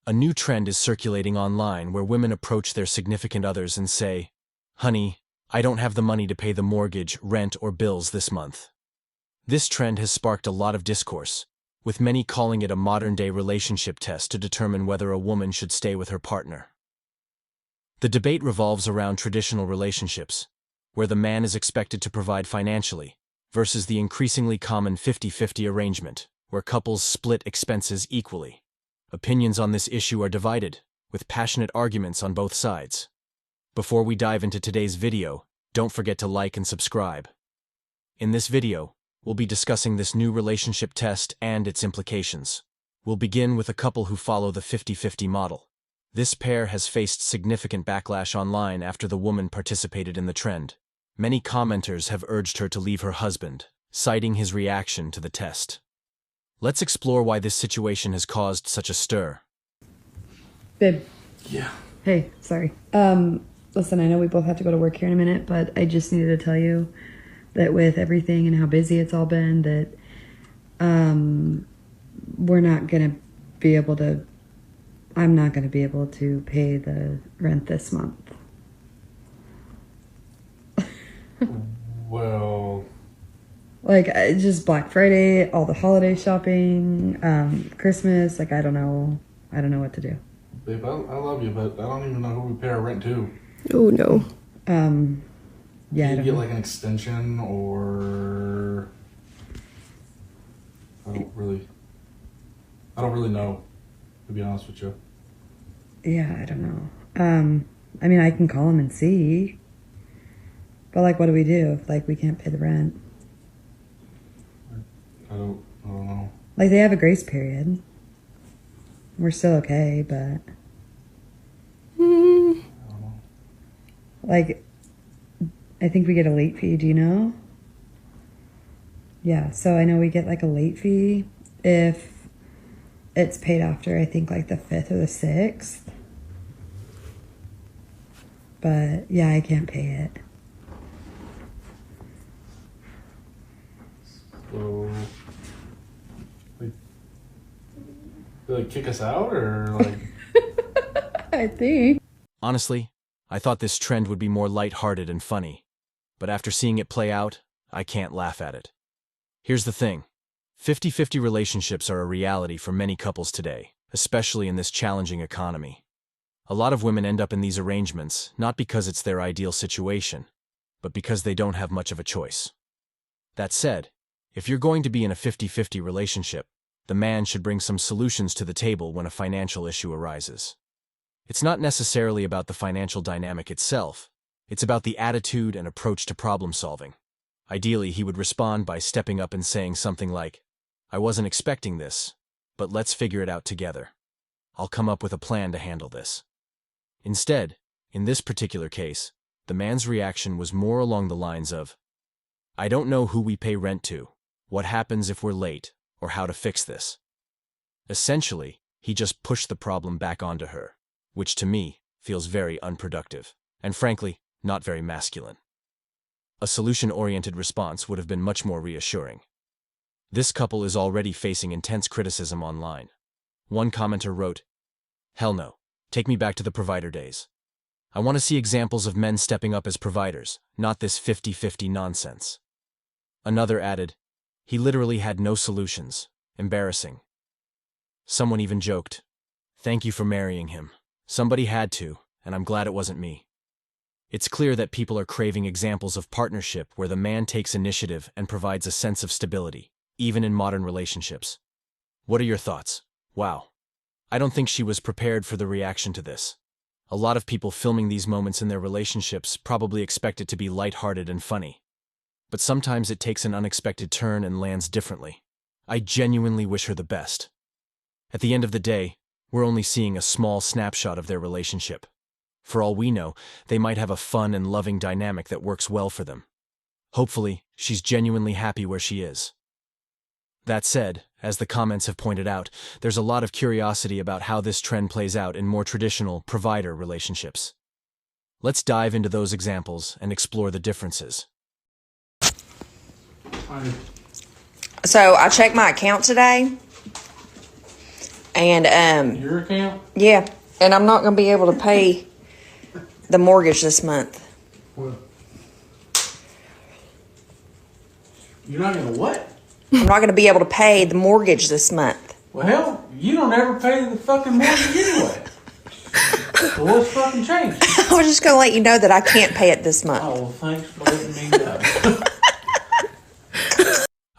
A new trend is circulating online where women approach their significant others and say, "Honey, I don't have the money to pay the mortgage, rent, or bills this month." This trend has sparked a lot of discourse, with many calling it a modern-day relationship test to determine whether a woman should stay with her partner. The debate revolves around traditional relationships, where the man is expected to provide financially, versus the increasingly common 50-50 arrangement, where couples split expenses equally. Opinions on this issue are divided, with passionate arguments on both sides. Before we dive into today's video, don't forget to like and subscribe. In this video, we'll be discussing this new relationship test and its implications. We'll begin with a couple who follow the 50-50 model. This pair has faced significant backlash online after the woman participated in the trend. Many commenters have urged her to leave her husband, citing his reaction to the test. Let's explore why this situation has caused such a stir. Babe. Yeah. Hey, sorry. Listen, I know we both have to go to work here in a minute, but I just needed to tell you that with everything and how busy it's all been, that we're not going to be able to, I'm not going to be able to pay the rent this month. Well, Like, just Black Friday, all the holiday shopping, Christmas, like, I don't know what to do. babe, I love you, but I don't even know who we pay our rent to. Oh, no. Yeah, Can I you don't get know. like an extension or... I don't really know, to be honest with you. Yeah, I don't know. I mean, I can call them and see. But, like, what do we do if, like, we can't pay the rent? I don't know. Like, they have a grace period. We're still okay, but... I don't know. Like, I think we get a late fee, do you know? Yeah, so I know we get, like, a late fee if it's paid after, I think, like, the 5th or the 6th. But, yeah, I can't pay it. So... They kick us out, or like... I think. Honestly, I thought this trend would be more lighthearted and funny, but after seeing it play out, I can't laugh at it. Here's the thing. 50-50 relationships are a reality for many couples today, especially in this challenging economy. A lot of women end up in these arrangements not because it's their ideal situation, but because they don't have much of a choice. That said, if you're going to be in a 50-50 relationship, the man should bring some solutions to the table when a financial issue arises. It's not necessarily about the financial dynamic itself, it's about the attitude and approach to problem solving. Ideally, he would respond by stepping up and saying something like, "I wasn't expecting this, but let's figure it out together. I'll come up with a plan to handle this." Instead, in this particular case, the man's reaction was more along the lines of, "I don't know who we pay rent to, what happens if we're late, or how to fix this." Essentially, he just pushed the problem back onto her, which to me feels very unproductive, and frankly, not very masculine. A solution-oriented response would have been much more reassuring. This couple is already facing intense criticism online. One commenter wrote, "Hell no, take me back to the provider days. I want to see examples of men stepping up as providers, not this 50-50 nonsense." Another added, "He literally had no solutions. Embarrassing." Someone even joked, "Thank you for marrying him. Somebody had to, and I'm glad it wasn't me." It's clear that people are craving examples of partnership where the man takes initiative and provides a sense of stability, even in modern relationships. What are your thoughts? Wow. I don't think she was prepared for the reaction to this. A lot of people filming these moments in their relationships probably expect it to be lighthearted and funny. But sometimes it takes an unexpected turn and lands differently. I genuinely wish her the best. At the end of the day, we're only seeing a small snapshot of their relationship. For all we know, they might have a fun and loving dynamic that works well for them. Hopefully, she's genuinely happy where she is. That said, as the comments have pointed out, there's a lot of curiosity about how this trend plays out in more traditional provider relationships. Let's dive into those examples and explore the differences. So I checked my account today, And Your account? yeah, and I'm not going to be able to pay the mortgage this month. Well, you're not gonna what? I'm not going to be able to pay the mortgage this month. Well, hell, you don't ever pay the fucking mortgage anyway. So what's fucking changed? I was just going to let you know that I can't pay it this month. Oh, well, thanks for letting me know.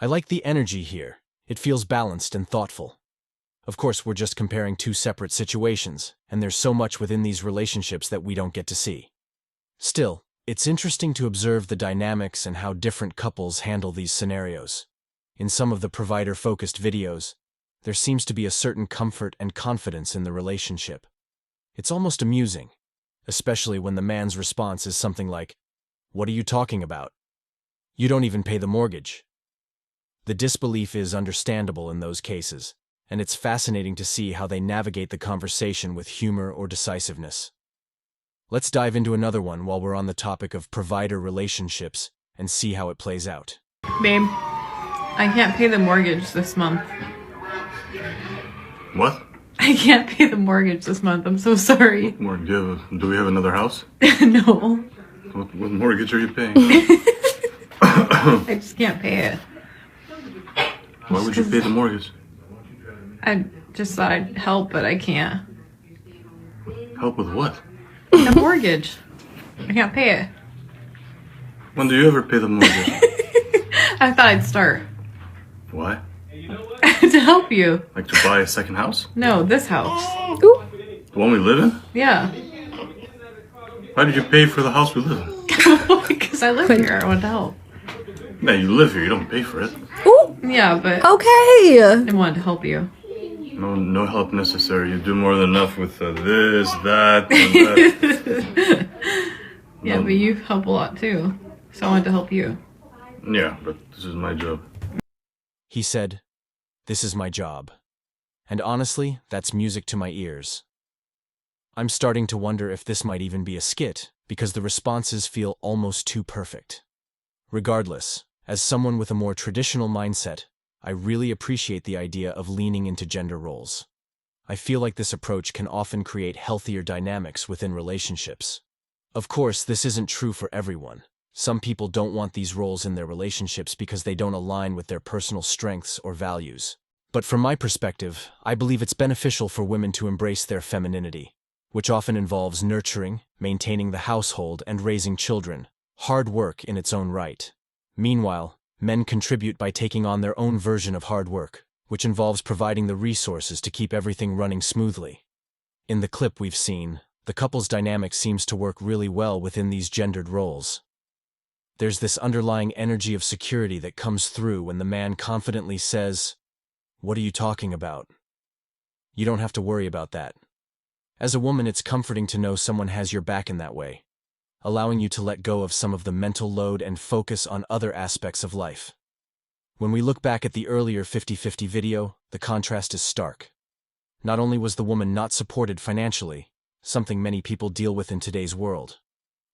I like the energy here. It feels balanced and thoughtful. Of course, we're just comparing two separate situations, and there's so much within these relationships that we don't get to see. Still, it's interesting to observe the dynamics and how different couples handle these scenarios. In some of the provider-focused videos, there seems to be a certain comfort and confidence in the relationship. It's almost amusing, especially when the man's response is something like, "What are you talking about? You don't even pay the mortgage." The disbelief is understandable in those cases, and it's fascinating to see how they navigate the conversation with humor or decisiveness. Let's dive into another one while we're on the topic of provider relationships and see how it plays out. Babe, I can't pay the mortgage this month. What? I can't pay the mortgage this month. I'm so sorry. Do we have another house? No. What mortgage are you paying? I just can't pay it. Why would you pay the mortgage? I just thought I'd help, but I can't. Help with what? The mortgage. I can't pay it. When do you ever pay the mortgage? I thought I'd start. Why? To help you. Like to buy a second house? No, this house. The one we live in? Yeah. Why did you pay for the house we live in? Because I live here. I want to help. Man, you live here, you don't pay for it. Yeah, but Okay. I wanted to help you. No help necessary. You do more than enough with this, that, and that. Yeah, No. but you help a lot too. So I wanted to help you. Yeah, but this is my job. He said, "This is my job." And honestly, that's music to my ears. I'm starting to wonder if this might even be a skit, because the responses feel almost too perfect. Regardless, as someone with a more traditional mindset, I really appreciate the idea of leaning into gender roles. I feel like this approach can often create healthier dynamics within relationships. Of course, this isn't true for everyone. Some people don't want these roles in their relationships because they don't align with their personal strengths or values. But from my perspective, I believe it's beneficial for women to embrace their femininity, which often involves nurturing, maintaining the household, and raising children. Hard work in its own right. Meanwhile, men contribute by taking on their own version of hard work, which involves providing the resources to keep everything running smoothly. In the clip we've seen, the couple's dynamic seems to work really well within these gendered roles. There's this underlying energy of security that comes through when the man confidently says, "What are you talking about? You don't have to worry about that." As a woman, it's comforting to know someone has your back in that way, allowing you to let go of some of the mental load and focus on other aspects of life. When we look back at the earlier 50-50 video, the contrast is stark. Not only was the woman not supported financially, something many people deal with in today's world,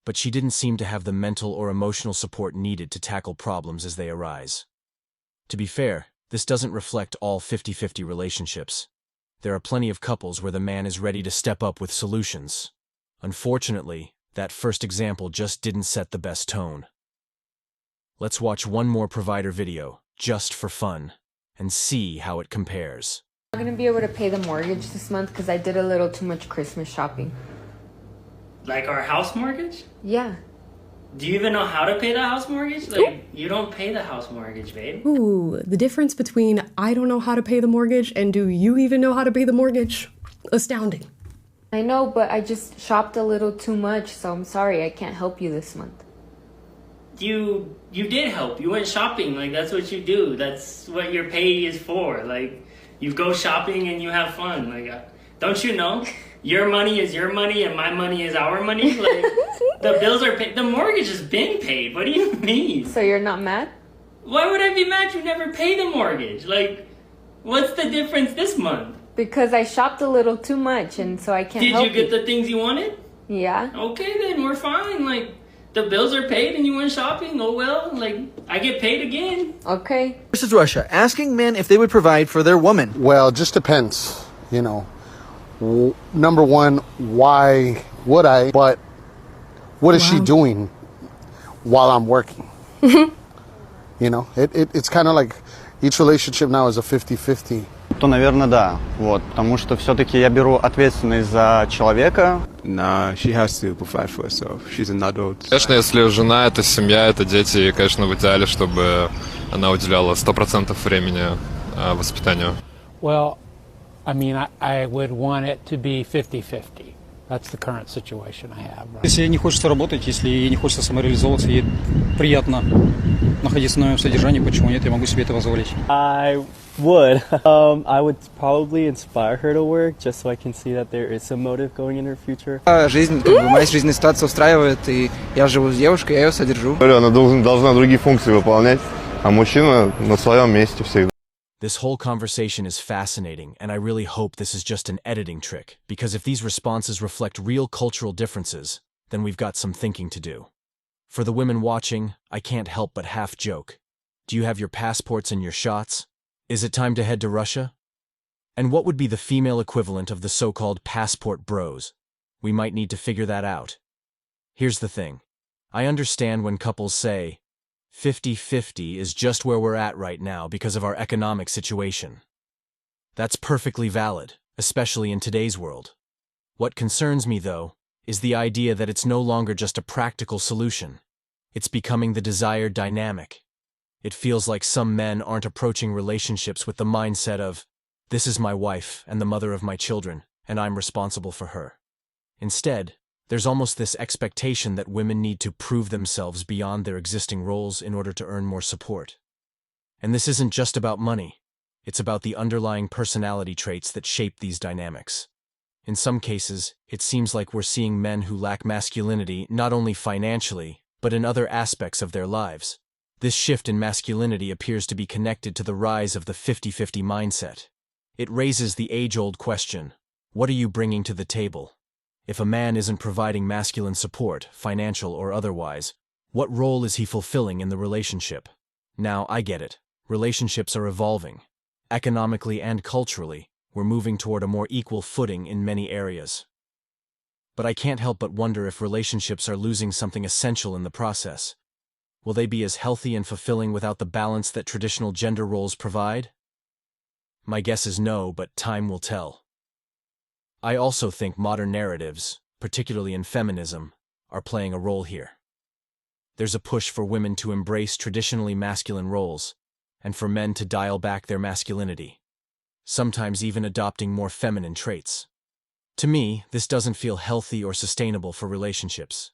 but she didn't seem to have the mental or emotional support needed to tackle problems as they arise. To be fair, this doesn't reflect all 50-50 relationships. There are plenty of couples where the man is ready to step up with solutions. Unfortunately, that first example just didn't set the best tone. Let's watch one more provider video, just for fun, and see how it compares. I'm not gonna be able to pay the mortgage this month because I did a little too much Christmas shopping. Like our house mortgage? Yeah. Do you even know how to pay the house mortgage? Like, you don't pay the house mortgage, babe. Ooh, the difference between I don't know how to pay the mortgage and do you even know how to pay the mortgage? Astounding. I know, but I just shopped a little too much, so I'm sorry I can't help you this month. You did help. You went shopping. Like, that's what you do. That's what your pay is for. Like, you go shopping and you have fun. Like, don't you know? Your money is your money and my money is our money. Like, the bills are paid. The mortgage is being paid. What do you mean? So you're not mad? Why would I be mad? You never pay the mortgage. Like, what's the difference this month? Because I shopped a little too much and so I can't help you. Did you get the things you wanted? Yeah. Okay, then we're fine. Like, the bills are paid and you went shopping. Oh well, like, I get paid again. Okay. This is Russia asking men if they would provide for their woman. Well, just depends. You know, number one, why would I? But what is she doing while I'm working? You know, it's kind of like each relationship now is a 50-50. То, наверное, да. Вот, потому что все-таки я беру ответственность за человека. Nah, she has to provide for herself. She's an adult. Конечно, если жена, это семья, это дети, и, конечно, в идеале, чтобы она уделяла 100% времени воспитанию. Well, I mean, I would want it to be 50-50. That's the current situation I have. Right? Если ей не хочется работать, если ей не хочется самореализовываться, ей приятно находиться на моем содержании, почему нет, я могу себе это позволить. I would. I would probably inspire her to work, just so I can see that there is some motive going in her future. Жизнь, моя жизненная ситуация устраивает, и я живу с девушкой, я ее содержу. Она должна другие функции выполнять, а мужчина на своем месте всегда. This whole conversation is fascinating, and I really hope this is just an editing trick, because if these responses reflect real cultural differences, then we've got some thinking to do. For the women watching, I can't help but half joke. Do you have your passports and your shots? Is it time to head to Russia? And what would be the female equivalent of the so-called passport bros? We might need to figure that out. Here's the thing. I understand when couples say, 50-50 is just where we're at right now because of our economic situation. That's perfectly valid, especially in today's world. What concerns me, though, is the idea that it's no longer just a practical solution. It's becoming the desired dynamic. It feels like some men aren't approaching relationships with the mindset of, this is my wife and the mother of my children, and I'm responsible for her. Instead, there's almost this expectation that women need to prove themselves beyond their existing roles in order to earn more support. And this isn't just about money. It's about the underlying personality traits that shape these dynamics. In some cases, it seems like we're seeing men who lack masculinity not only financially, but in other aspects of their lives. This shift in masculinity appears to be connected to the rise of the 50-50 mindset. It raises the age-old question, what are you bringing to the table? If a man isn't providing masculine support, financial or otherwise, what role is he fulfilling in the relationship? Now, I get it. Relationships are evolving. Economically and culturally, we're moving toward a more equal footing in many areas. But I can't help but wonder if relationships are losing something essential in the process. Will they be as healthy and fulfilling without the balance that traditional gender roles provide? My guess is no, but time will tell. I also think modern narratives, particularly in feminism, are playing a role here. There's a push for women to embrace traditionally masculine roles, and for men to dial back their masculinity, sometimes even adopting more feminine traits. To me, this doesn't feel healthy or sustainable for relationships.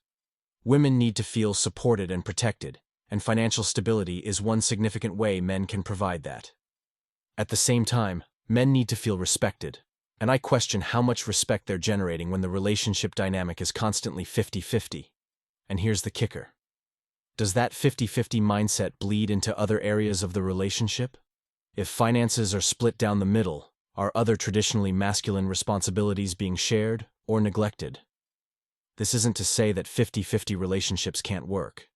Women need to feel supported and protected, and financial stability is one significant way men can provide that. At the same time, men need to feel respected, and I question how much respect they're generating when the relationship dynamic is constantly 50-50. And here's the kicker. Does that 50-50 mindset bleed into other areas of the relationship? If finances are split down the middle, are other traditionally masculine responsibilities being shared or neglected? This isn't to say that 50-50 relationships can't work.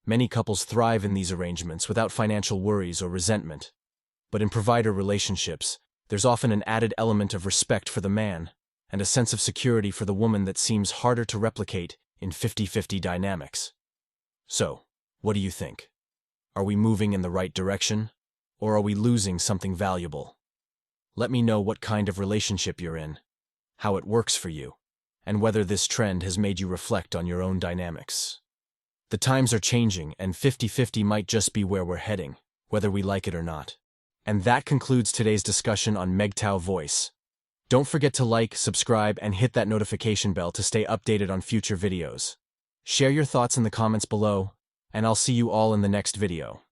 Many couples thrive in these arrangements without financial worries or resentment. But in provider relationships, there's often an added element of respect for the man and a sense of security for the woman that seems harder to replicate in 50-50 dynamics. So, what do you think? Are we moving in the right direction, or are we losing something valuable? Let me know what kind of relationship you're in, how it works for you, and whether this trend has made you reflect on your own dynamics. The times are changing, and 50-50 might just be where we're heading, whether we like it or not. And that concludes today's discussion on MGTOW Voice. Don't forget to like, subscribe, and hit that notification bell to stay updated on future videos. Share your thoughts in the comments below, and I'll see you all in the next video.